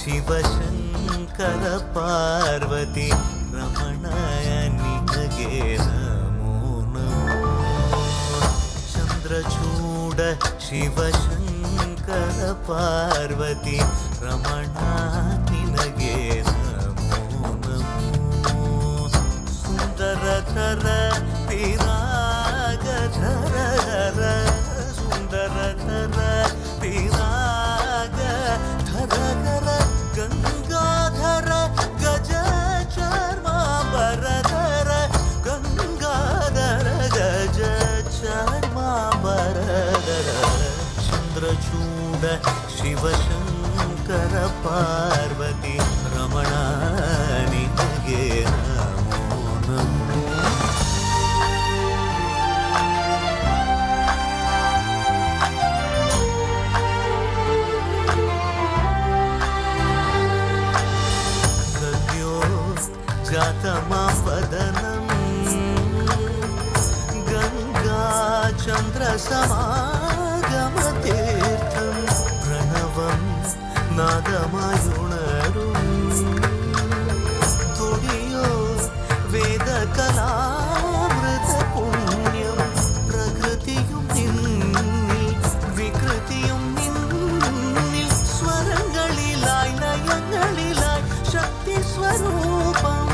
ಶಿವಶಂಕರ ಪಾರ್ವತಿ ರಮಣ ನಿನಗೆ ನಮೋ ನಮೋ. ಚಂದ್ರಚೂಡ ಶಿವಶಂಕರ ಪಾರ್ವತಿ ರಮಣ ನಿನಗೆ ನಮೋ ನಮೋ. ಸುಂದರತರ ಪಿರಾಗಧರ ಸುಂದರತರ ಪಿರಾಗ ಧರ ಗಂಗಾಧರ ಗಜ ಚರ್ಮಾಂಬರಧರ ಗಂಗಾಧರ ಗಜ ಚರ್ಮಾಂಬರಧರ. ಚಂದ್ರಚೂಡ ಶಿವಶಂಕರ ಪಾರ್ವತಿ ರಮಣ ನಿನಗೆ ನಮೋ ನಮೋ. जातमापदनं गङ्गाचन्द्रसमागमतीर्थं प्रणवं नादमयुणरुं तुडियो वेदकलामृतपुण्यं प्रकृतियुं निन्निल विकृतियुं निन्निल स्वरங்களிലായി ലയങ്ങളിലായി ശക്തി സ്വരൂപം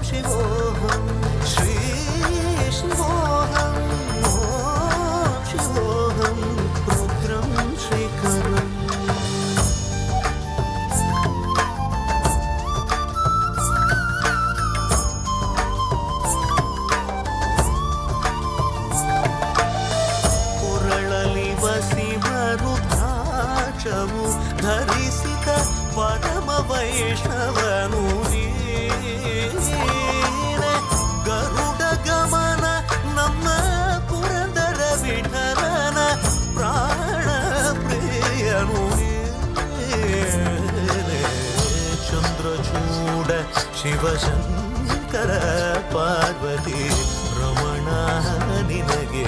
शिवोऽहं श्री शिवोऽहं ॐ शिवोऽहं रुद्रं श्रीकरम्. ಕೊರಳಲಿ ವಸಿಮರುದ್ರಾಕ್ಷವು ಧರಿಸಿದ ಪರಮ ವೈಷ್ಣವನು ಗರುಡ ಗಮನ ನಮ್ಮ ಪುರಂದರ ವಿಠಲನ ಪ್ರಾಣ ಪ್ರಿಯನು. ಚಂದ್ರಚೂಡ ಶಿವಶಂಕರ ಪಾರ್ವತಿ ರಮಣ ನಿನಗೆ